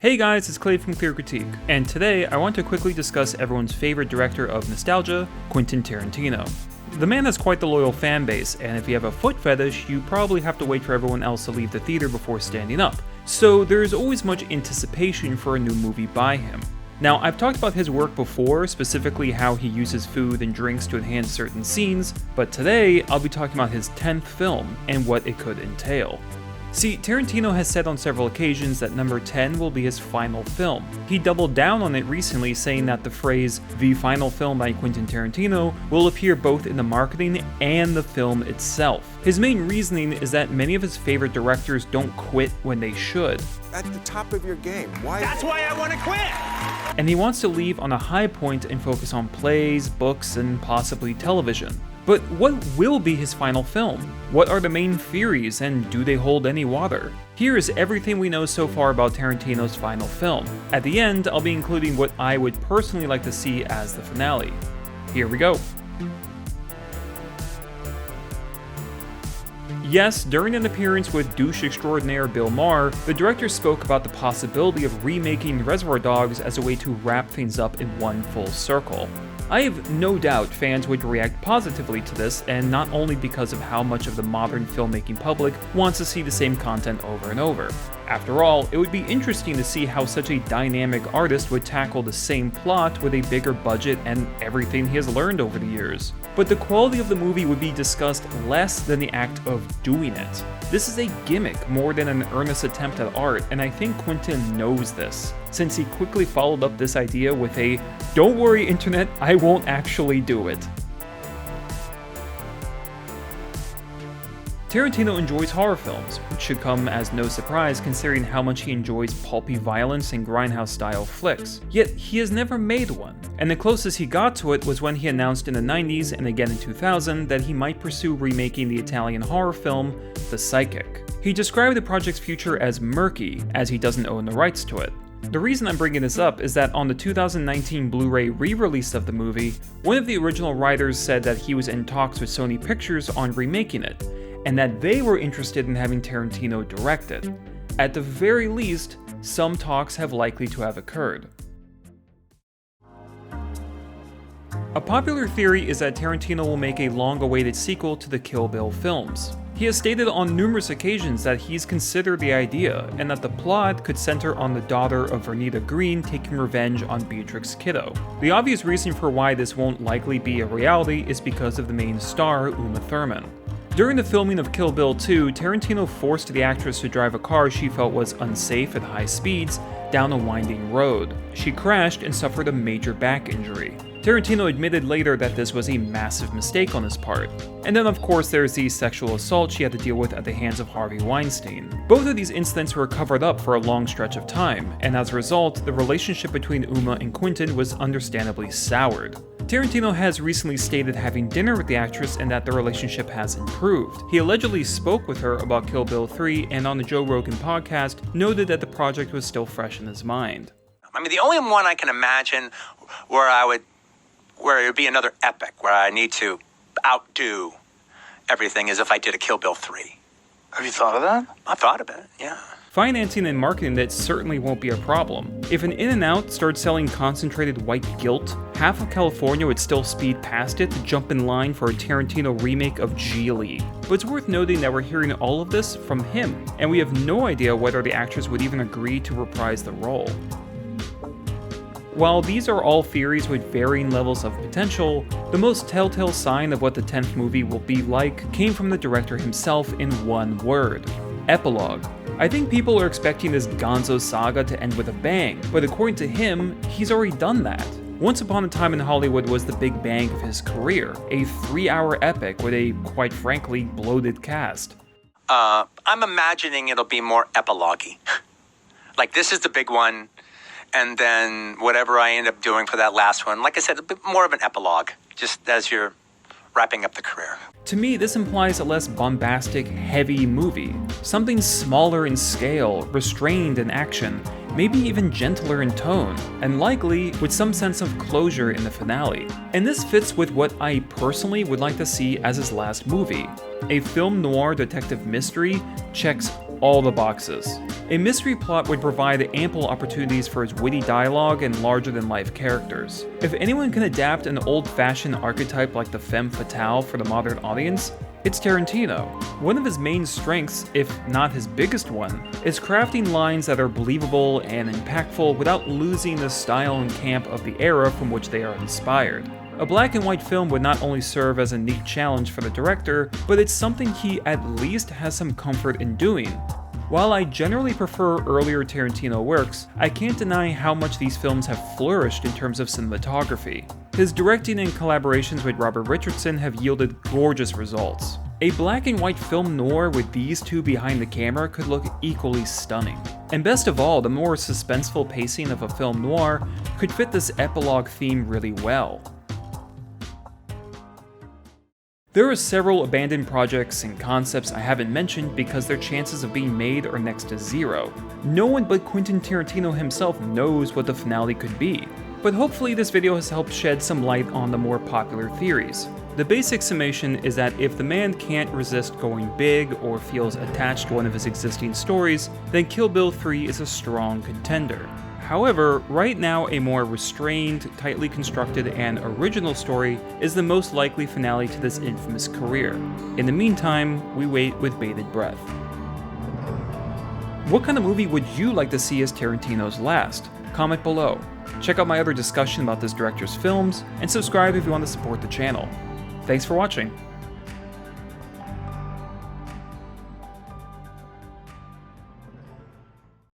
Hey guys, it's Clay from Clear Critique, and today I want to quickly discuss everyone's favorite director of nostalgia, Quentin Tarantino. The man has quite the loyal fan base, and if you have a foot fetish, you probably have to wait for everyone else to leave the theater before standing up, so there is always much anticipation for a new movie by him. Now, I've talked about his work before, specifically how he uses food and drinks to enhance certain scenes, but today I'll be talking about his 10th film and what it could entail. See, Tarantino has said on several occasions that number 10 will be his final film. He doubled down on it recently, saying that the phrase, "the final film by Quentin Tarantino," will appear both in the marketing and the film itself. His main reasoning is that many of his favorite directors don't quit when they should. At the top of your game. Why? That's why I want to quit! And he wants to leave on a high point and focus on plays, books, and possibly television. But what will be his final film? What are the main theories, and do they hold any water? Here is everything we know so far about Tarantino's final film. At the end, I'll be including what I would personally like to see as the finale. Here we go. Yes, during an appearance with douche extraordinaire Bill Maher, the director spoke about the possibility of remaking Reservoir Dogs as a way to wrap things up in one full circle. I have no doubt fans would react positively to this, and not only because of how much of the modern filmmaking public wants to see the same content over and over. After all, it would be interesting to see how such a dynamic artist would tackle the same plot with a bigger budget and everything he has learned over the years. But the quality of the movie would be discussed less than the act of doing it. This is a gimmick more than an earnest attempt at art, and I think Quentin knows this, since he quickly followed up this idea with a "don't worry internet, I won't actually do it." Tarantino enjoys horror films, which should come as no surprise considering how much he enjoys pulpy violence and grindhouse-style flicks. Yet, he has never made one, and the closest he got to it was when he announced in the 90s and again in 2000 that he might pursue remaking the Italian horror film, The Psychic. He described the project's future as murky, as he doesn't own the rights to it. The reason I'm bringing this up is that on the 2019 Blu-ray re-release of the movie, one of the original writers said that he was in talks with Sony Pictures on remaking it, and that they were interested in having Tarantino direct it. At the very least, some talks have likely to have occurred. A popular theory is that Tarantino will make a long-awaited sequel to the Kill Bill films. He has stated on numerous occasions that he's considered the idea, and that the plot could center on the daughter of Vernita Green taking revenge on Beatrix Kiddo. The obvious reason for why this won't likely be a reality is because of the main star, Uma Thurman. During the filming of Kill Bill 2, Tarantino forced the actress to drive a car she felt was unsafe at high speeds down a winding road. She crashed and suffered a major back injury. Tarantino admitted later that this was a massive mistake on his part. And then of course there's the sexual assault she had to deal with at the hands of Harvey Weinstein. Both of these incidents were covered up for a long stretch of time, and as a result, the relationship between Uma and Quentin was understandably soured. Tarantino has recently stated having dinner with the actress and that the relationship has improved. He allegedly spoke with her about Kill Bill 3 and on the Joe Rogan podcast noted that the project was still fresh in his mind. I mean, the only one I can imagine where it would be another epic, where I need to outdo everything, is if I did a Kill Bill 3. Have you thought of that? I've thought of it, yeah. Financing and marketing that certainly won't be a problem. If an In-N-Out starts selling concentrated white guilt, half of California would still speed past it to jump in line for a Tarantino remake of Geely. But it's worth noting that we're hearing all of this from him, and we have no idea whether the actress would even agree to reprise the role. While these are all theories with varying levels of potential, the most telltale sign of what the 10th movie will be like came from the director himself in one word: Epilogue. I think people are expecting this gonzo saga to end with a bang, but according to him, he's already done that. Once Upon a Time in Hollywood was the big bang of his career, a 3-hour epic with a, quite frankly, bloated cast. I'm imagining it'll be more epilogue-y. Like, this is the big one, and then whatever I end up doing for that last one, like I said, a bit more of an epilogue, just as you're wrapping up the career. To me, this implies a less bombastic, heavy movie. Something smaller in scale, restrained in action, maybe even gentler in tone, and likely with some sense of closure in the finale. And this fits with what I personally would like to see as his last movie. A film noir detective mystery checks all the boxes. A mystery plot would provide ample opportunities for his witty dialogue and larger-than-life characters. If anyone can adapt an old-fashioned archetype like the femme fatale for the modern audience, it's Tarantino. One of his main strengths, if not his biggest one, is crafting lines that are believable and impactful without losing the style and camp of the era from which they are inspired. A black and white film would not only serve as a neat challenge for the director, but it's something he at least has some comfort in doing. While I generally prefer earlier Tarantino works, I can't deny how much these films have flourished in terms of cinematography. His directing and collaborations with Robert Richardson have yielded gorgeous results. A black and white film noir with these two behind the camera could look equally stunning. And best of all, the more suspenseful pacing of a film noir could fit this epilogue theme really well. There are several abandoned projects and concepts I haven't mentioned because their chances of being made are next to zero. No one but Quentin Tarantino himself knows what the finale could be, but hopefully this video has helped shed some light on the more popular theories. The basic summation is that if the man can't resist going big or feels attached to one of his existing stories, then Kill Bill 3 is a strong contender. However, right now a more restrained, tightly constructed, and original story is the most likely finale to this infamous career. In the meantime, we wait with bated breath. What kind of movie would you like to see as Tarantino's last? Comment below. Check out my other discussion about this director's films, and subscribe if you want to support the channel. Thanks for watching.